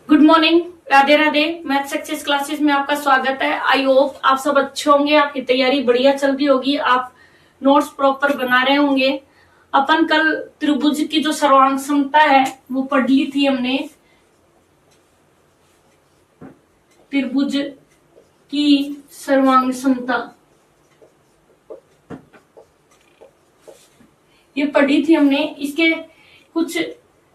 Good morning, Radhe Radhe. Math success classes में आपका स्वागत है। आई होप आप सब अच्छे होंगे, आपकी तैयारी बढ़िया चल रही होगी, आप नोट्स प्रॉपर बना रहे होंगे। अपन कल त्रिभुज की जो सर्वांग समता है वो पढ़ ली थी हमने। त्रिभुज की सर्वांग समता ये पढ़ी थी हमने। इसके कुछ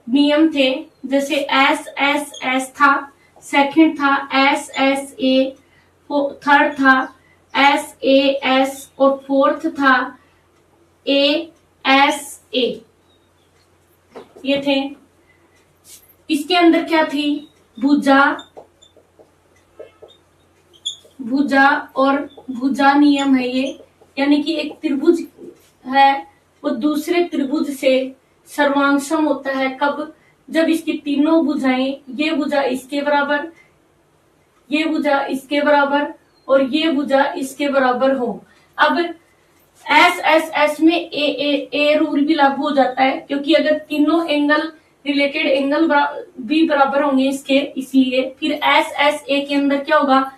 नियम थे, जैसे एस एस एस था, सेकंड था एस एस ए, थर्ड था एस ए एस और फोर्थ था ए एस ए। ये थे। इसके अंदर क्या थी? भुजा, भुजा और भुजा नियम है ये। यानी कि एक त्रिभुज है वो दूसरे त्रिभुज से सर्वांगसम होता है। कब? जब इसकी तीनों भुजाएं, ये भुजा इसके बराबर, ये भुजा इसके बराबर और ये भुजा इसके बराबर हो। अब एस एस एस में ए रूल भी लागू हो जाता है, क्योंकि अगर तीनों एंगल रिलेटेड एंगल भी बराबर होंगे इसके, इसलिए फिर एस एस ए के अंदर क्या होगा?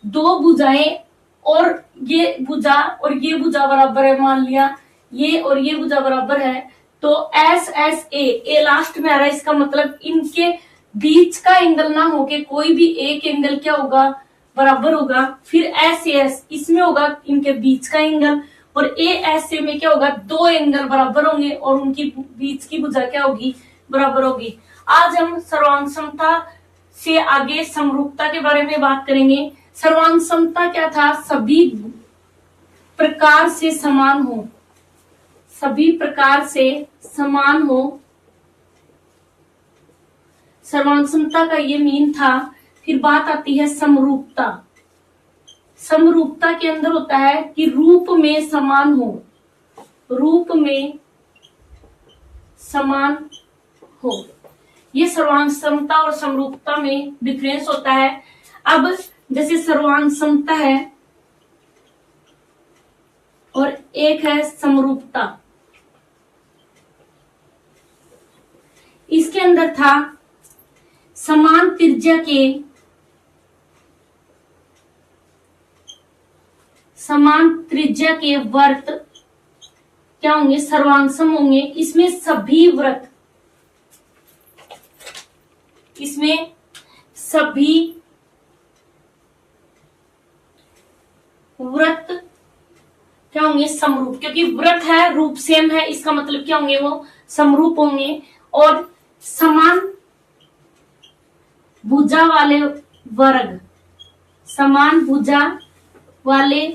दो भुजाएं और ये भुजा बराबर है। मान लिया ये और ये भुजा बराबर है, तो एस एस ए लास्ट में आ रहा है। इसका मतलब इनके बीच का एंगल ना होके कोई भी एक एंगल क्या होगा? बराबर होगा। फिर एस एस इसमें होगा इनके बीच का एंगल, और ए एस ए में क्या होगा? दो एंगल बराबर होंगे और उनकी बीच की भुजा क्या होगी? बराबर होगी। आज हम सर्वांग समता से आगे समरूपता के बारे में बात करेंगे। सर्वांग समता क्या था? सभी प्रकार से समान हो, सभी प्रकार से समान हो। सर्वांग समता का ये मीन था। फिर बात आती है समरूपता। समरूपता के अंदर होता है कि रूप में समान हो, रूप में समान हो। ये सर्वांग समता और समरूपता में डिफरेंस होता है। अब जैसे सर्वांग समता है और एक है समरूपता। इसके अंदर था समान त्रिज्या के, समान त्रिज्या के वृत्त क्या होंगे? सर्वांगसम होंगे। इसमें सभी वृत्त, इसमें सभी वृत्त क्या होंगे? समरूप। क्योंकि वृत्त है, रूप सेम है, इसका मतलब क्या होंगे? वो समरूप होंगे। और समान भुजा वाले वर्ग, समान भुजा वाले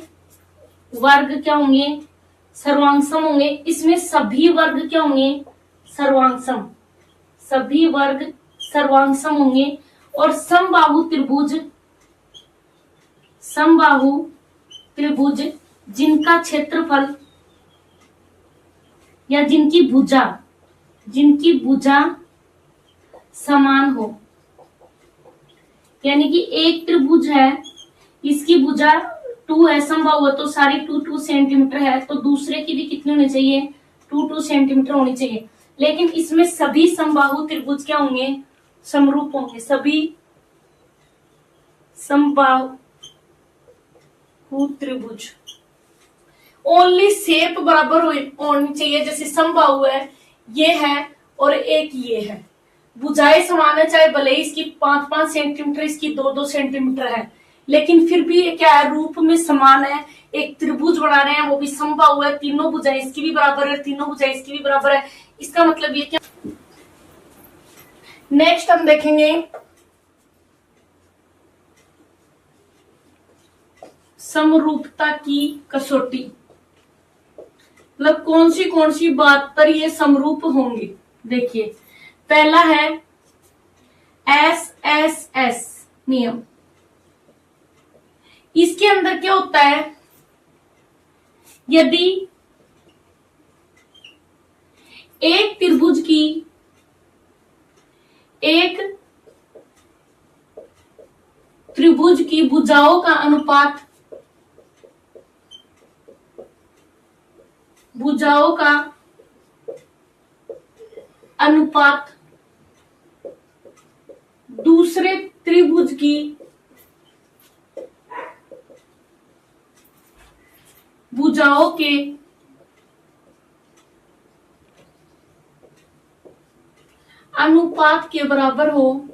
वर्ग क्या होंगे? सर्वांगसम होंगे। इसमें सभी वर्ग क्या होंगे? सर्वांगसम। सभी वर्ग सर्वांगसम होंगे। और समबाहु त्रिभुज, समबाहु त्रिभुज जिनका क्षेत्रफल या जिनकी भुजा समान हो। यानी कि एक त्रिभुज है, इसकी भुजा 2 है, समबाहु है, तो सारी 2 सेंटीमीटर है, तो दूसरे की भी कितनी होनी चाहिए? 2 सेंटीमीटर होनी चाहिए। लेकिन इसमें सभी समबाहु त्रिभुज क्या होंगे? समरूप होंगे। सभी समबाहु त्रिभुज ओनली शेप बराबर होनी चाहिए। जैसे समबाहु है, ये है और एक ये है, भुजाएं समान है, चाहे भले ही इसकी 5-5 सेंटीमीटर, इसकी 2-2 सेंटीमीटर है, लेकिन फिर भी क्या है? रूप में समान है। एक त्रिभुज बना रहे हैं, वो भी समबाहु है, तीनों भुजाएं इसकी भी बराबर है, तीनों भुजाएं इसकी भी बराबर है। इसका मतलब ये क्या? नेक्स्ट हम देखेंगे समरूपता की कसौटी। मतलब कौन सी बात पर ये समरूप होंगे? देखिए, पहला है एस एस एस नियम। इसके अंदर क्या होता है? यदि एक त्रिभुज की, एक त्रिभुज की भुजाओं का अनुपात, भुजाओं का अनुपात दूसरे त्रिभुज की भुजाओं के अनुपात के बराबर हो,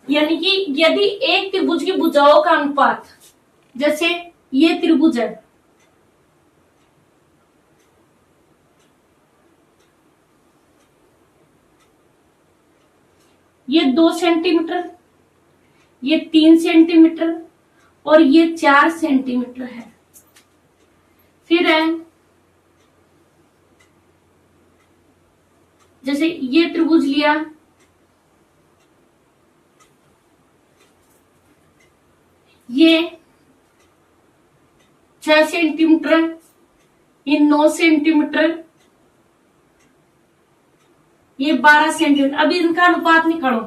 यानी कि यदि एक त्रिभुज की भुजाओं का अनुपात, जैसे ये त्रिभुज है, ये 2 सेंटीमीटर, ये 3 सेंटीमीटर और ये 4 सेंटीमीटर है। फिर है जैसे ये त्रिभुज लिया, ये 6 सेंटीमीटर, ये 9 सेंटीमीटर, ये 12 सेंटीमीटर। अभी इनका अनुपात निकालो,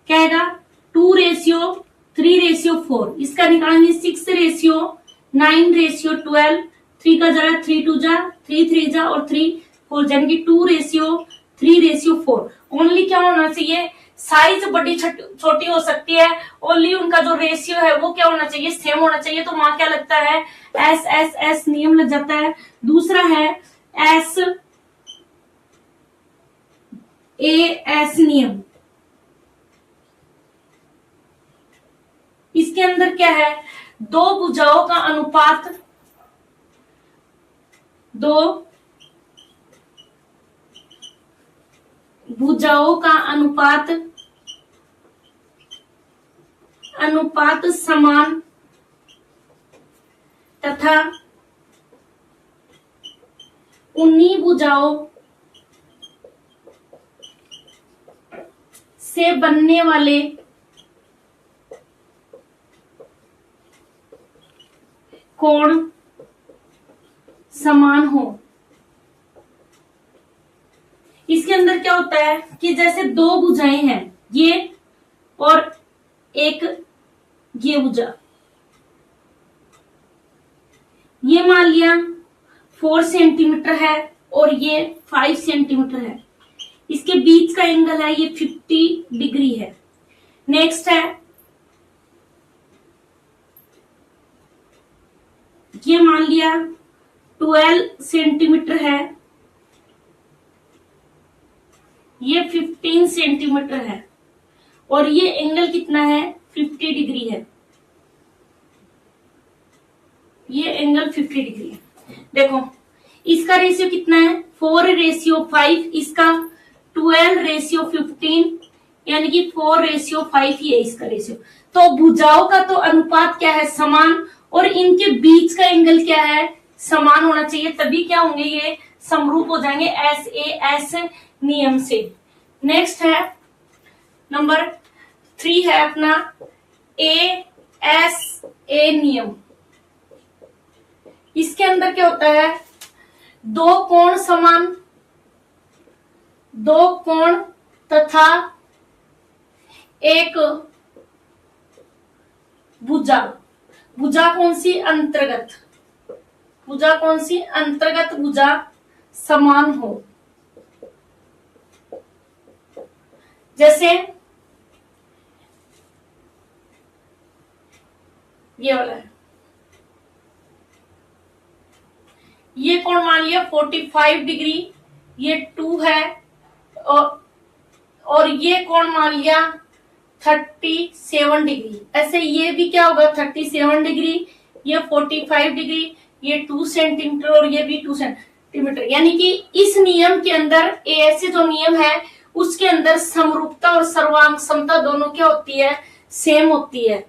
क्या आएगा? 2:3:4। इसका निकालेंगे 6:9:12। 3 का जरा 3 2 जा, 3 3 जा और 3 4 यानी कि 2:3:4। ओनली क्या होना चाहिए? साइज बड़ी छोटी हो सकती है, ओनली उनका जो रेशियो है वो क्या होना चाहिए? सेम होना चाहिए। तो वहां क्या लगता है? एस एस एस नियम लग जाता है। दूसरा है एस ए एस नियम। इसके अंदर क्या है? दो भुजाओं का अनुपात, दो भुजाओं का अनुपात समान तथा उन्हीं भुजाओं से बनने वाले कोण समान हो। इसके अंदर क्या होता है कि जैसे दो भुजाएं हैं, ये और एक ये भुजा, ये मान लिया 4 सेंटीमीटर है और ये 5 सेंटीमीटर है। इसके बीच का एंगल है ये 50 डिग्री है। नेक्स्ट है ये मान लिया 12 सेंटीमीटर है, ये 15 सेंटीमीटर है और ये एंगल कितना है? 50 डिग्री है। ये एंगल 50 डिग्री है। देखो इसका रेशियो कितना है? 4:5। इसका 12:15 यानी कि 4:5 ही है इसका रेशियो। तो भुजाओं का तो अनुपात क्या है? समान। और इनके बीच का एंगल क्या है? समान होना चाहिए, तभी क्या होंगे? ये समरूप हो जाएंगे एस नियम से। नेक्स्ट है नंबर 3 है अपना ए नियम। इसके अंदर क्या होता है? दो कोण तथा एक भुजा कौन सी? अंतर्गत भुजा समान हो। जैसे ये वाला है, ये कोण मान लिया 45 डिग्री, ये 2 है और ये कोण मान लिया 37 डिग्री। ऐसे ये भी क्या होगा? 37 डिग्री, ये 45 डिग्री, ये 2 सेंटीमीटर और ये भी 2 सेंटीमीटर। यानी कि इस नियम के अंदर ऐसे जो नियम है उसके अंदर समरूपता और सर्वांग समता दोनों क्या होती है? सेम होती है।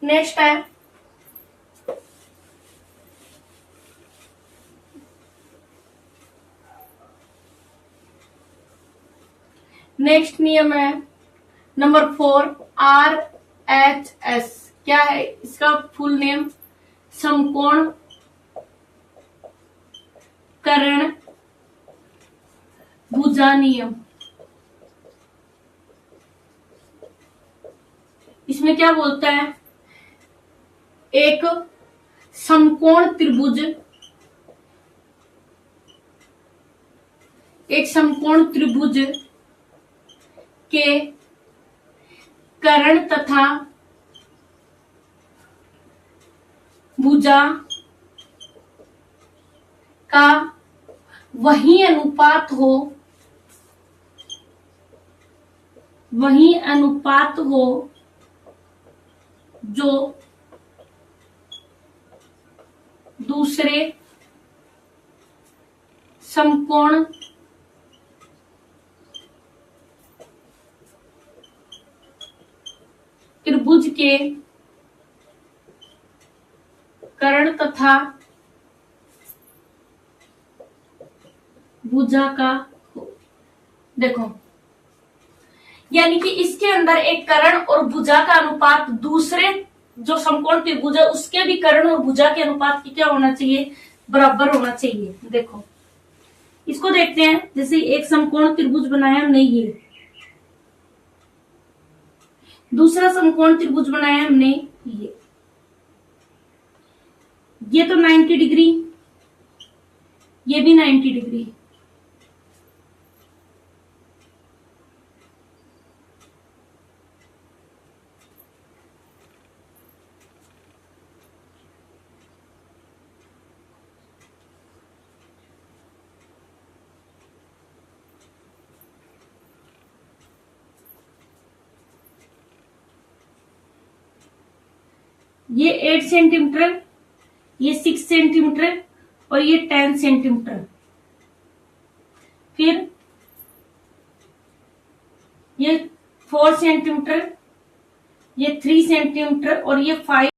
नेक्स्ट है नेक्स्ट नियम है नंबर 4, RHS। क्या है इसका फुल नेम? समकोण कर्ण भुजा नियम। इसमें क्या बोलता है? एक समकोण त्रिभुज, एक समकोण त्रिभुज के कर्ण तथा भुजा का वही अनुपात हो, वही अनुपात हो जो दूसरे समकोण त्रिभुज के कर्ण तथा भुजा का हो। देखो, यानी कि इसके अंदर एक कर्ण और भुजा का अनुपात दूसरे जो समकोण त्रिभुज है उसके भी कर्ण और भुजा के अनुपात की क्या होना चाहिए? बराबर होना चाहिए। देखो, इसको देखते हैं। जैसे एक समकोण त्रिभुज बनाया हमने, दूसरा समकोण त्रिभुज बनाया हमने ये तो 90 डिग्री, ये भी 90 डिग्री। ये 8 सेंटीमीटर, ये 6 सेंटीमीटर और ये 10 सेंटीमीटर। फिर ये 4 सेंटीमीटर, ये 3 सेंटीमीटर और ये 5।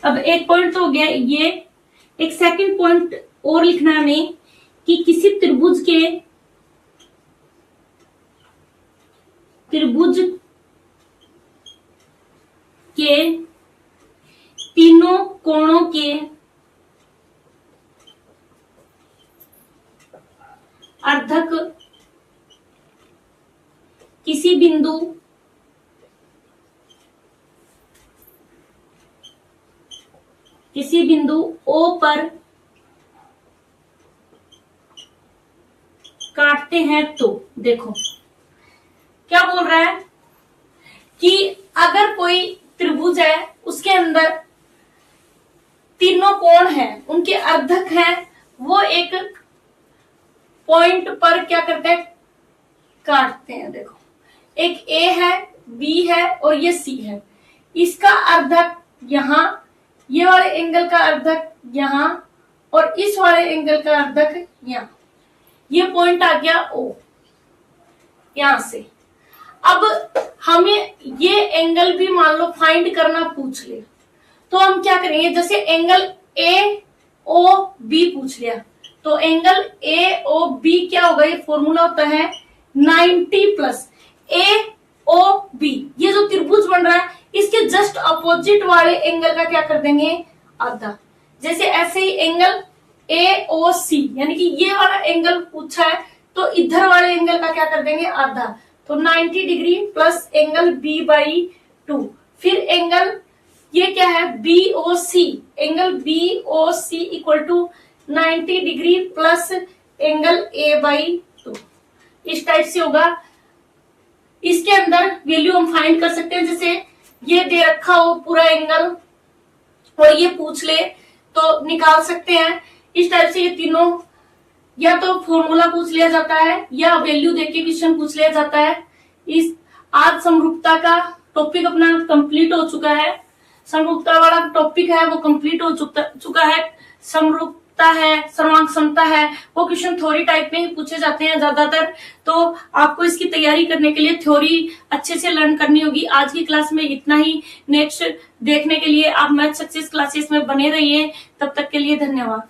अब एक पॉइंट तो हो गया। ये एक सेकंड पॉइंट और लिखना है हमें कि किसी त्रिभुज के तीनों कोणों के अर्धक किसी बिंदु किसी बिंदु O पर काटते हैं तो देखो क्या बोल रहा है कि अगर कोई त्रिभुज है उसके अंदर तीनों कोण हैं, उनके अर्धक हैं, वो एक पॉइंट पर क्या करते हैं, काटते हैं। देखो एक A है, B है और ये C है, इसका अर्धक यहाँ, ये वाले एंगल का अर्धक यहाँ और इस वाले एंगल का अर्धक यहाँ, ये पॉइंट आ गया O यहां से। अब हमें ये एंगल भी मान लो फाइंड करना पूछ ले, तो हम क्या करेंगे, जैसे एंगल AOB पूछ लिया, तो एंगल AOB क्या होगा, ये फॉर्मूला होता है 90 प्लस AOB। ये जो त्रिभुज बन रहा है इसके जस्ट अपोजिट वाले एंगल का क्या कर देंगे, आधा। जैसे ऐसे ही एंगल AOC यानी कि ये वाला एंगल पूछा है तो इधर वाले एंगल का क्या कर देंगे, आधा। तो 90 डिग्री प्लस एंगल B/2, फिर एंगल ये क्या है BOC, angle BOC equal to 90 degree plus angle A/2, इस टाइप से होगा। इसके अंदर वैल्यू हम फाइंड कर सकते हैं, जैसे ये दे रखा हो पूरा एंगल और ये पूछ ले तो निकाल सकते हैं। इस टाइप से ये तीनों या तो फॉर्मूला पूछ लिया जाता है या वैल्यू देके क्वेश्चन पूछ लिया जाता है। इस आज समरूपता का टॉपिक अपना कंप्लीट हो चुका है, समरूपता वाला टॉपिक है वो कंप्लीट हो चुका है। समरूपता है, सर्वांक समता है, वो क्वेश्चन थ्योरी टाइप में ही पूछे जाते हैं ज्यादातर, तो आपको इसकी तैयारी करने के लिए थ्योरी अच्छे से लर्न करनी होगी। आज की क्लास में इतना ही, नेक्स्ट देखने के लिए आप मैथ सक्सेस क्लासेस में बने रहिए। तब तक के लिए धन्यवाद।